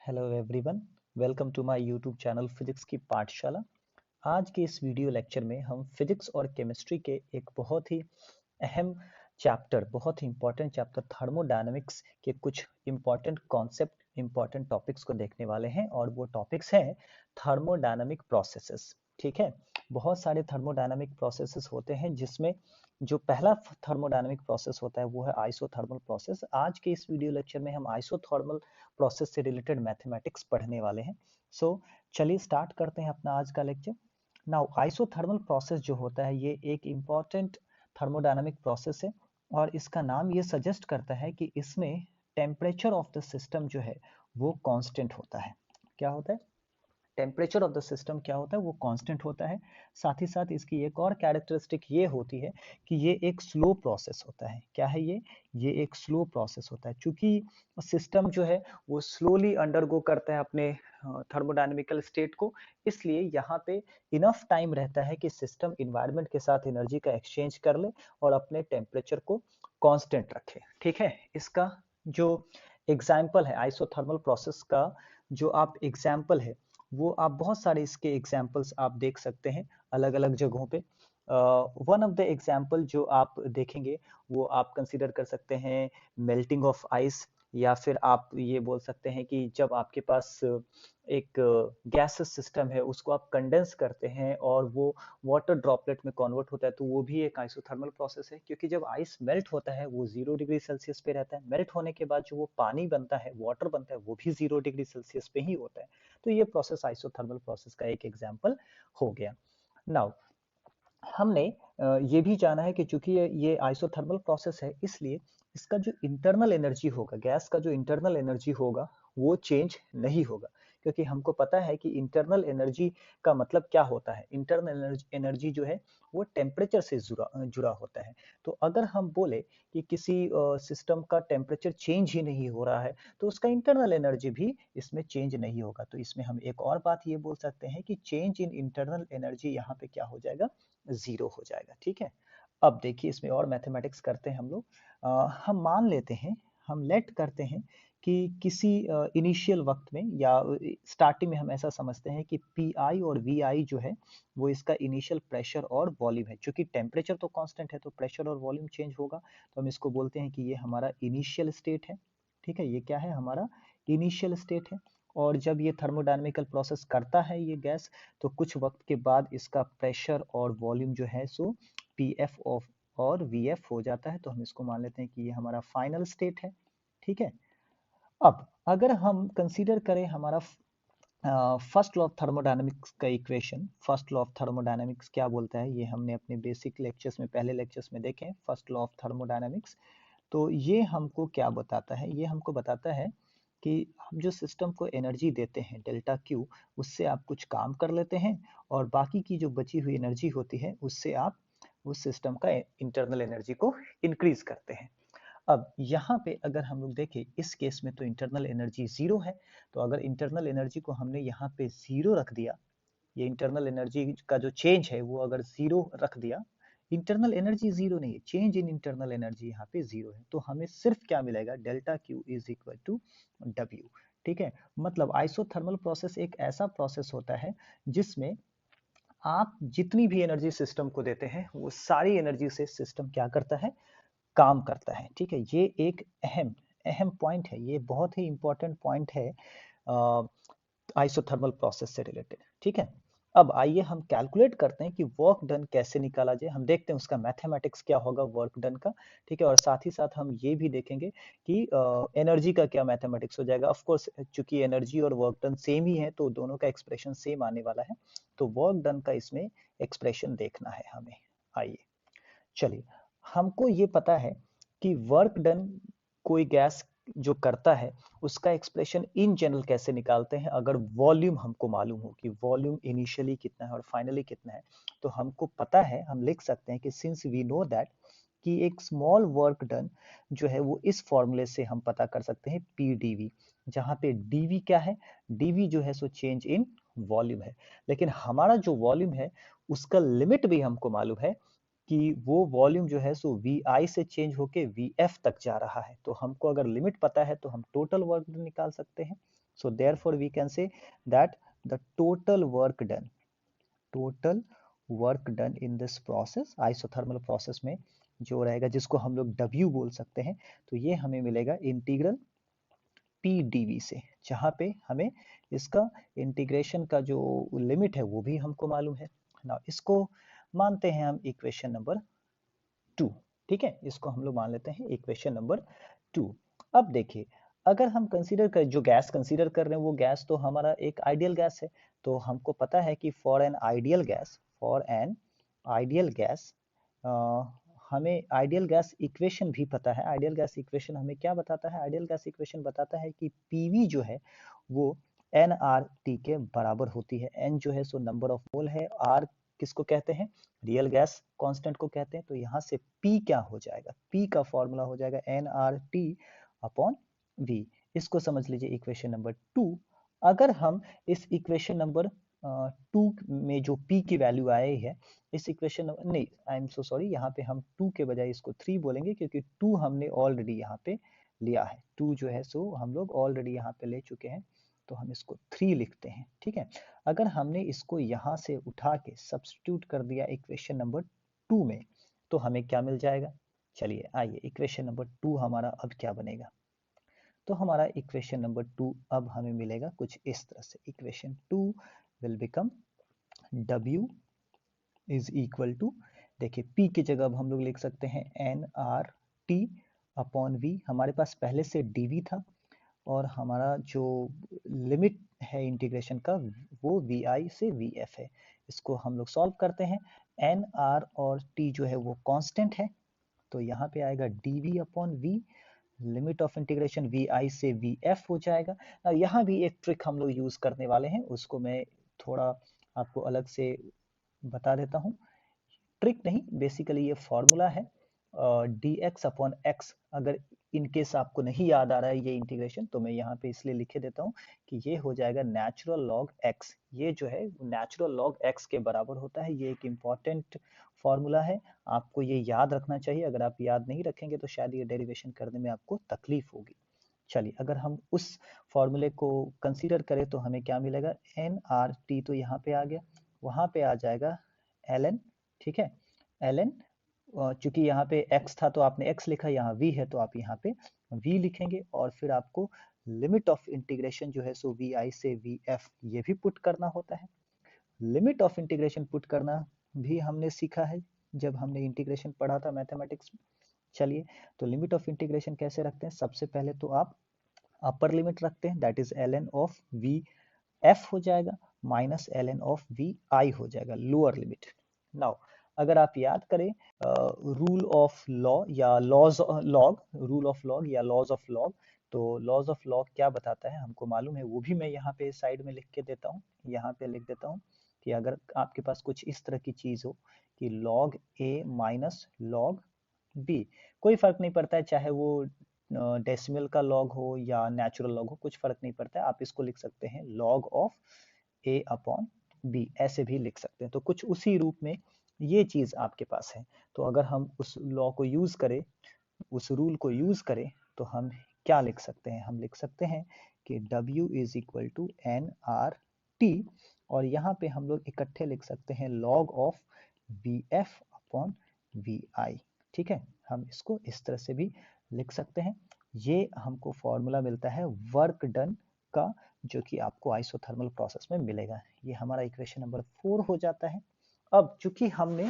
Hello everyone, welcome to my YouTube channel physics की पाठशाला। आज के इस वीडियो लेक्चर में हम फिजिक्स और केमिस्ट्री के एक बहुत ही अहम चैप्टर, बहुत ही इंपॉर्टेंट चैप्टर थर्मोडायनामिक्स के कुछ इंपॉर्टेंट कॉन्सेप्ट, इंपॉर्टेंट टॉपिक्स को देखने वाले हैं और वो टॉपिक्स हैं थर्मोडायनामिक प्रोसेसेस। ठीक है, बहुत सारे थर्मोडायनामिक प्रोसेसेस होते हैं जिसमें जो पहला थर्मोडायनामिक प्रोसेस होता है वो है आइसोथर्मल प्रोसेस। आज के इस वीडियो लेक्चर में हम आइसोथर्मल प्रोसेस से रिलेटेड मैथमेटिक्स पढ़ने वाले हैं। चलिए स्टार्ट करते हैं अपना आज का लेक्चर। नाउ आइसोथर्मल प्रोसेस जो होता है ये एक इम्पॉर्टेंट थर्मोडायनामिक प्रोसेस है और इसका नाम ये सजेस्ट करता है कि इसमें टेम्परेचर ऑफ द सिस्टम जो है वो कांस्टेंट होता है। क्या होता है? टेम्परेचर ऑफ द सिस्टम क्या होता है वो कांस्टेंट होता है। साथ ही साथ इसकी एक और कैरेक्टरिस्टिक ये होती है कि ये एक स्लो प्रोसेस होता है। क्या है ये एक स्लो प्रोसेस होता है। चूंकि सिस्टम जो है वो स्लोली अंडरगो करता है अपने थर्मोडायनेमिकल स्टेट को, इसलिए यहाँ पे इनफ टाइम रहता है कि सिस्टम इन्वायरमेंट के साथ एनर्जी का एक्सचेंज कर ले और अपने टेम्परेचर को कांस्टेंट रखे। ठीक है, इसका जो एग्जाम्पल है आइसोथर्मल प्रोसेस का, जो आप एग्जाम्पल है वो आप बहुत सारे इसके एग्जाम्पल्स आप देख सकते हैं अलग अलग जगहों पे। वन ऑफ द एग्जाम्पल जो आप देखेंगे वो आप कंसीडर कर सकते हैं मेल्टिंग ऑफ आइस, या फिर आप ये बोल सकते हैं कि जब आपके पास एक गैसेस सिस्टम है उसको आप कंडेंस करते हैं और वो वाटर ड्रॉपलेट में कन्वर्ट होता है, तो वो भी एक आइसोथर्मल प्रोसेस है। क्योंकि जब आइस मेल्ट होता है वो 0 डिग्री सेल्सियस पे रहता है, मेल्ट होने के बाद जो वो पानी बनता है, वाटर बनता है, वो भी 0 डिग्री सेल्सियस पे ही होता है। तो ये प्रोसेस आइसोथर्मल प्रोसेस का एक एग्जाम्पल हो गया। नाउ हमने ये भी जाना है कि चूंकि ये आइसोथर्मल प्रोसेस है, इसलिए इसका जो इंटरनल एनर्जी होगा, गैस का जो इंटरनल एनर्जी होगा वो चेंज नहीं होगा। क्योंकि हमको पता है कि इंटरनल एनर्जी का मतलब क्या होता है। इंटरनल एनर्जी जो है वो टेम्परेचर से जुड़ा होता है। तो अगर हम बोले कि किसी सिस्टम का टेम्परेचर चेंज ही नहीं हो रहा है तो उसका इंटरनल एनर्जी भी इसमें चेंज नहीं होगा। तो इसमें हम एक और बात ये बोल सकते हैं कि चेंज इन इंटरनल एनर्जी यहाँ पे क्या हो जाएगा, 0 हो जाएगा। ठीक है, अब देखिए इसमें और मैथमेटिक्स करते हैं हम लोग। हम मान लेते हैं, हम लेट करते हैं कि किसी इनिशियल वक्त में या स्टार्टिंग में हम ऐसा समझते हैं कि पी आई और वी आई जो है वो इसका इनिशियल प्रेशर और वॉल्यूम है। क्योंकि टेम्परेचर तो कांस्टेंट है तो प्रेशर और वॉल्यूम चेंज होगा, तो हम इसको बोलते हैं कि ये हमारा इनिशियल स्टेट है। ठीक है, ये क्या है, हमारा इनिशियल स्टेट है। और जब ये थर्मोडायनेमिकल प्रोसेस करता है ये गैस, तो कुछ वक्त के बाद इसका प्रेशर और वॉल्यूम जो है सो पी एफ ऑफ और वी एफ हो जाता है। तो हम इसको मान लेते हैं कि ये हमारा फाइनल स्टेट है। ठीक है, अब अगर हम कंसीडर करें हमारा फर्स्ट लॉ ऑफ थर्मोडायनेमिक्स का equation, first law of thermodynamics क्या बोलता है ये हमने अपने बेसिक लेक्चर्स में, पहले लेक्चर्स में देखे, फर्स्ट लॉ ऑफ थर्मोडायनेमिक्स। तो ये हमको क्या बताता है, ये हमको बताता है कि हम जो सिस्टम को एनर्जी देते हैं डेल्टा क्यू, उससे आप कुछ काम कर लेते हैं और बाकी की जो बची हुई एनर्जी होती है उससे आप उस सिस्टम का इंटरनल एनर्जी को इंक्रीज करते हैं। अब यहाँ पे अगर हम लोग देखें इस केस में तो इंटरनल एनर्जी 0 है। तो अगर इंटरनल एनर्जी को हमने यहाँ पे 0 रख दिया, ये इंटरनल एनर्जी का जो चेंज है वो अगर 0 रख दिया, इंटरनल एनर्जी 0 नहीं है, चेंज इन इंटरनल एनर्जी यहाँ पे 0 है, तो हमें सिर्फ क्या मिलेगा, delta Q is equal to W. ठीक है, मतलब आइसोथर्मल प्रोसेस एक ऐसा प्रोसेस होता है जिसमें आप जितनी भी एनर्जी सिस्टम को देते हैं वो सारी एनर्जी से सिस्टम क्या करता है, काम करता है। ठीक है, ये एक अहम अहम पॉइंट है, ये बहुत ही इंपॉर्टेंट पॉइंट है आइसोथर्मल प्रोसेस से रिलेटेड। ठीक है, अब आइए हम कैलकुलेट करते हैं कि वर्क डन कैसे निकाला जाए, हम देखते हैं उसका मैथमेटिक्स क्या होगा वर्क डन का। ठीक है, और साथ ही साथ हम ये भी देखेंगे कि एनर्जी का क्या मैथमेटिक्स हो जाएगा। ऑफ कोर्स चूंकि एनर्जी और वर्क डन सेम ही है तो दोनों का एक्सप्रेशन सेम आने वाला है, तो वर्क डन का इसमें एक्सप्रेशन देखना है हमें। आइए, चलिए, हमको ये पता है कि वर्क डन कोई गैस जो करता है उसका एक्सप्रेशन इन जनरल कैसे निकालते हैं। अगर वॉल्यूम हमको मालूम हो कि वॉल्यूम इनिशियली कितना है और फाइनली कितना है, तो हमको पता है, हम लिख सकते हैं कि सिंस वी नो दैट कि एक स्मॉल वर्क डन जो है वो इस फॉर्मूले से हम पता कर सकते हैं पी डीवी, जहां पे डीवी क्या है, डीवी जो है सो चेंज इन वॉल्यूम है। लेकिन हमारा जो वॉल्यूम है उसका लिमिट भी हमको मालूम है कि वो वॉल्यूम जो है सो वी आई से चेंज होके वी एफ तक जा रहा है। तो हमको अगर लिमिट पता है तो हम टोटल वर्क निकाल सकते हैं। So therefore we can say that the total work done in this process, isothermal process में जो रहेगा, जिसको हम लोग W बोल सकते हैं, तो ये हमें मिलेगा इंटीग्रल PdV से, जहाँ पे हमें इसका इंटीग्रेशन का जो लिमिट है वो भी हमको मालूम है ना। इसको मानते हैं हम इक्वेशन नंबर 2, ठीक है, इसको हम लोग मान लेते हैं इक्वेशन नंबर 2। अब देखिए, अगर हम कंसीडर कर, जो गैस कंसीडर कर रहे हैं वो गैस तो हमारा एक आइडियल गैस है, तो हमको पता है कि फॉर एन आइडियल गैस हमें आइडियल गैस इक्वेशन भी पता है। आइडियल गैस इक्वेशन हमें क्या बताता है? आइडियल गैस इक्वेशन बताता है कि पीवी जो है वो nRT के बराबर होती है। n जो है सो नंबर ऑफ मोल है, r किसको कहते हैं? रियल गैस कांस्टेंट को कहते हैं। तो यहाँ से P क्या हो जाएगा? P का फॉर्मूला हो जाएगा nRT अपॉन V। इसको समझ लीजिए इक्वेशन नंबर 2। अगर हम इस इक्वेशन नंबर 2 में जो P की वैल्यू आई है, इस इक्वेशन नहीं, आई एम सो सॉरी, यहाँ पे हम 2 के बजाय इसको 3 बोलेंगे, क्योंकि 2 हमने ऑलरेडी यहाँ पे लिया है। 2 जो है सो हम लोग ऑलरेडी यहाँ पे ले चुके हैं, तो हम इसको 3 लिखते हैं, ठीक है। अगर हमने इसको यहाँ से उठा के सब्स्टिट्यूट कर दिया इक्वेशन नंबर 2 में, तो हमें क्या मिल जाएगा? चलिए आइए, इक्वेशन नंबर 2 हमारा अब क्या बनेगा? तो हमारा इक्वेशन नंबर 2 अब हमें मिलेगा कुछ इस तरह से। Equation 2 will become W is equal to, देखिए P की जगह अब हम लोग लिख सकते हैं nRT अपॉन V। हमारे पास पहले से dV था, और हमारा जो लिमिट है इंटीग्रेशन का वो VI से VF है। इसको हम लोग सॉल्व करते हैं। n, R और T जो है वो कांस्टेंट है, तो यहाँ पे आएगा dV upon V। Limit of integration VI से VF हो जाएगा। अब यहाँ भी एक ट्रिक हम लोग यूज करने वाले हैं, उसको मैं थोड़ा आपको अलग से बता देता हूँ। ट्रिक नहीं, बेसिकली ये फॉर्मूला है dx अपॉन x। अगर इन केस आपको नहीं याद आ रहा है ये इंटीग्रेशन, तो मैं यहाँ पे इसलिए लिखे देता हूँ कि ये हो जाएगा नेचुरल लॉग x। ये जो है नेचुरल लॉग x के बराबर होता है। ये एक इम्पॉर्टेंट फॉर्मूला है, आपको ये याद रखना चाहिए। अगर आप याद नहीं रखेंगे तो शायद ये डेरिवेशन करने में आपको तकलीफ होगी। चलिए, अगर हम उस फॉर्मूले को कंसीडर करें तो हमें क्या मिलेगा? nRT तो यहाँ पे आ गया, वहाँ पे आ जाएगा ln, ठीक है। ln, चूंकि यहाँ पे x था तो आपने x लिखा, यहाँ v है तो आप यहाँ पे v लिखेंगे, और फिर आपको लिमिट ऑफ इंटीग्रेशन जो है सो vi से vf ये भी पुट करना होता है। लिमिट ऑफ इंटीग्रेशन पुट करना भी हमने सीखा है जब हमने इंटीग्रेशन पढ़ा था मैथमेटिक्स में। चलिए, तो लिमिट ऑफ इंटीग्रेशन कैसे रखते हैं? सबसे पहले तो आप अपर लिमिट रखते हैं, that is ln of v f हो जाएगा, minus ln of v i हो जाएगा, लोअर लिमिट। नाउ अगर आप याद करें रूल ऑफ लॉ या laws log, rule of log या लॉज ऑफ लॉग, तो लॉज ऑफ लॉग क्या बताता है हमको मालूम है, वो भी मैं यहाँ पे साइड में लिख के देता हूँ। यहाँ पे लिख देता हूँ कि अगर आपके पास कुछ इस तरह की चीज हो कि log a minus log b, कोई फर्क नहीं पड़ता है, चाहे वो डेसिमल का लॉग हो या नेचुरल लॉग हो, कुछ फर्क नहीं पड़ता है। आप इसको लिख सकते हैं log of a upon b, ऐसे भी लिख सकते हैं। तो कुछ उसी रूप में ये चीज आपके पास है। तो अगर हम उस लॉ को यूज करें, उस रूल को यूज करें, तो हम क्या लिख सकते हैं? हम लिख सकते हैं कि W is equal to nRT, और यहाँ पे हम लोग इकट्ठे लिख सकते हैं log of VF upon VI, ठीक है। हम इसको इस तरह से भी लिख सकते हैं। ये हमको फॉर्मूला मिलता है वर्क डन का, जो कि आपको आइसोथर्मल प्रोसेस में मिलेगा। ये हमारा इक्वेशन नंबर 4 हो जाता है। अब चूंकि हमने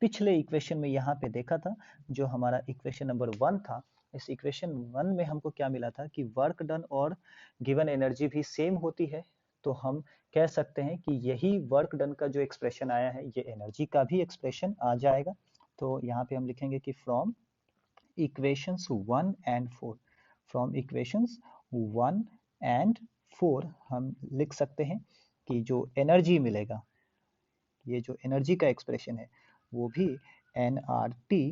पिछले इक्वेशन में यहाँ पे देखा था, जो हमारा इक्वेशन नंबर 1 था, इस इक्वेशन 1 में हमको क्या मिला था कि वर्क डन और गिवन एनर्जी भी सेम होती है। तो हम कह सकते हैं कि यही वर्क डन का जो एक्सप्रेशन आया है, ये एनर्जी का भी एक्सप्रेशन आ जाएगा। तो यहाँ पे हम लिखेंगे कि from equations 1 and 4, from equations 1 and 4 हम लिख सकते हैं कि जो एनर्जी मिलेगा, ये जो एनर्जी का एक्सप्रेशन है, वो भी nRT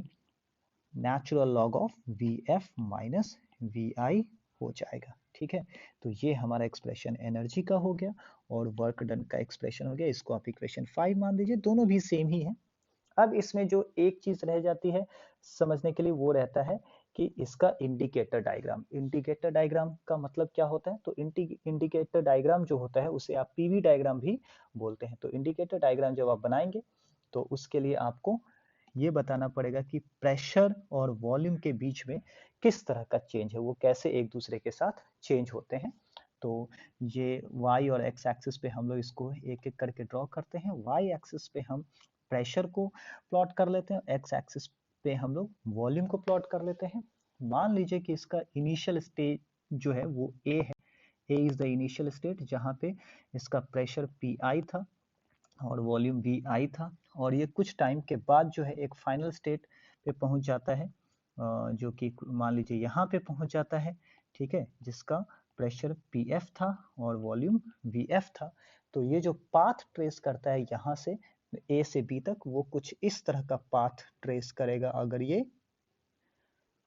natural log of VF minus VI हो जाएगा, ठीक है। तो ये हमारा एक्सप्रेशन एनर्जी का हो गया, और वर्क डन का एक्सप्रेशन हो गया। इसको आप इक्वेशन 5 मान लीजिए, दोनों भी सेम ही है। अब इसमें जो एक चीज रह जाती है समझने के लिए, वो रहता है कि इसका इंडिकेटर डायग्राम का मतलब क्या होता है? तो इंडिकेटर डायग्राम जो होता है उसे आप पीवी डायग्राम भी बोलते हैं। तो इंडिकेटर डायग्राम जब आप बनाएंगे तो उसके लिए आपको ये बताना पड़ेगा कि प्रेशर और वॉल्यूम के बीच में किस तरह का चेंज है, वो कैसे एक दूसरे के साथ चेंज होते हैं। तो ये y और x एक्सिस पे हम लोग इसको एक एक करके ड्रॉ करते हैं। y एक्सिस पे हम प्रेशर को प्लॉट कर लेते हैं, x एक्सिस पे हम लोग वॉल्यूम को प्लॉट कर लेते हैं। मान लीजिए कि इसका इनिशियल स्टेज जो है वो a है। a is the initial state जहाँ पे इसका प्रेशर pi था और वॉल्यूम vi था, और ये कुछ टाइम के बाद जो है एक फाइनल स्टेट पे पहुंच जाता है, जो कि मान लीजिए यहाँ पे पहुंच जाता है, ठीक है, जिसका प्रेशर pf था और वॉल्यूम vf था। तो ये जो पाथ ट्रेस करता है यहाँ से a से b तक, वो कुछ इस तरह का पाथ ट्रेस करेगा अगर ये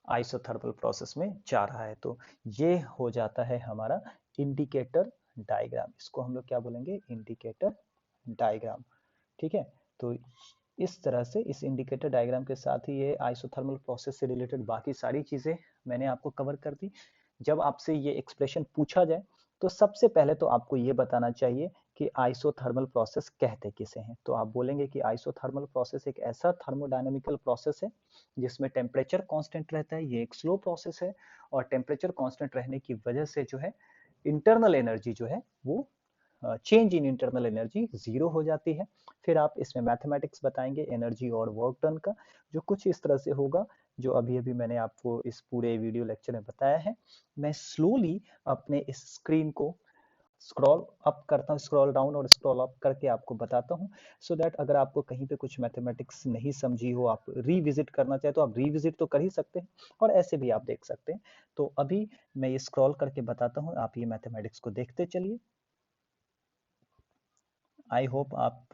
आइसोथर्मल प्रोसेस में जा रहा है। तो ये हो जाता है हमारा इंडिकेटर डायग्राम। इसको हम लोग क्या बोलेंगे? Indicator diagram. ठीक है, तो इस तरह से इस इंडिकेटर डायग्राम के साथ ही ये आइसोथर्मल प्रोसेस से रिलेटेड बाकी सारी चीजें मैंने आपको कवर कर दी। जब आपसे ये एक्सप्रेशन पूछा जाए तो सबसे पहले तो आपको ये बताना चाहिए कि आइसोथर्मल प्रोसेस कहते किसे हैं। तो आप बोलेंगे कि आइसोथर्मल प्रोसेस एक ऐसा थर्मोडायनेमिकल प्रोसेस है जिसमें टेम्परेचर कांस्टेंट रहता है। ये एक स्लो प्रोसेस है और टेम्परेचर कांस्टेंट रहने की वजह से जो है इंटरनल एनर्जी जो है वो change in internal energy zero हो जाती है। फिर आप इसमें मैथमेटिक्स बताएंगे एनर्जी और वर्क डन का, जो कुछ इस तरह से होगा जो अभी अभी मैंने आपको इस पूरे वीडियो लेक्चर में बताया है। मैं स्लोली अपने इस स्क्रीन को स्क्रॉल अप करता हूँ, स्क्रॉल डाउन और स्क्रॉल अप करके आपको बताता हूँ, सो दैट अगर आपको कहीं पे कुछ मैथमेटिक्स नहीं समझी हो, आप रीविजिट करना चाहे तो आप रीविजिट तो कर ही सकते हैं और ऐसे भी आप देख सकते हैं। तो अभी मैं ये स्क्रॉल करके बताता हूँ, आप ये मैथमेटिक्स को देखते चलिए। आई होप आप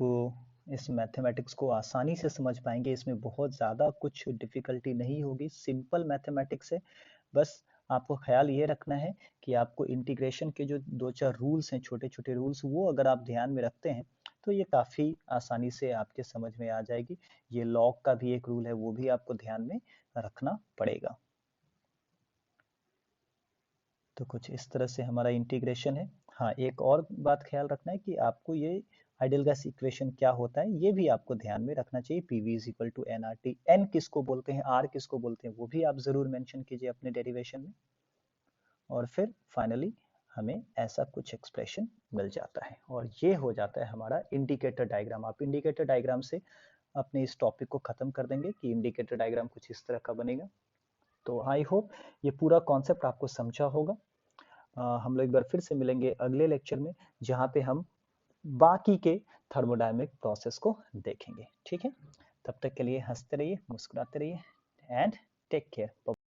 इस मैथमेटिक्स को आसानी से समझ पाएंगे। इसमें बहुत ज़्यादा कुछ डिफिकल्टी नहीं होगी, सिंपल मैथमेटिक्स है। बस आपको ख्याल ये रखना है कि आपको इंटीग्रेशन के जो दो चार रूल्स हैं, छोटे छोटे रूल्स, वो अगर आप ध्यान में रखते हैं तो ये काफ़ी आसानी से आपके समझ में आ जाएगी। ये लॉग का भी एक रूल है, वो भी आपको ध्यान में रखना पड़ेगा। तो कुछ इस तरह से हमारा इंटीग्रेशन है। हाँ, एक और बात ख्याल रखना है कि आपको ये आइडियल गैस इक्वेशन क्या होता है ये भी आपको ध्यान में रखना चाहिए। PV is equal to n R T. N किसको बोलते हैं, आर किसको बोलते हैं, वो भी आप जरूर मेंशन कीजिए अपने डेरिवेशन में। और फिर फाइनली हमें ऐसा कुछ एक्सप्रेशन मिल जाता है और ये हो जाता है हमारा इंडिकेटर डायग्राम। आप इंडिकेटर डायग्राम से अपने इस टॉपिक को खत्म कर देंगे कि इंडिकेटर डायग्राम कुछ इस तरह का बनेगा। तो आई होप ये पूरा कॉन्सेप्ट आपको समझा होगा। हम लोग एक बार फिर से मिलेंगे अगले लेक्चर में, जहाँ पे हम बाकी के थर्मोडायनेमिक प्रोसेस को देखेंगे। ठीक है, तब तक के लिए हंसते रहिए, मुस्कुराते रहिए एंड टेक केयर।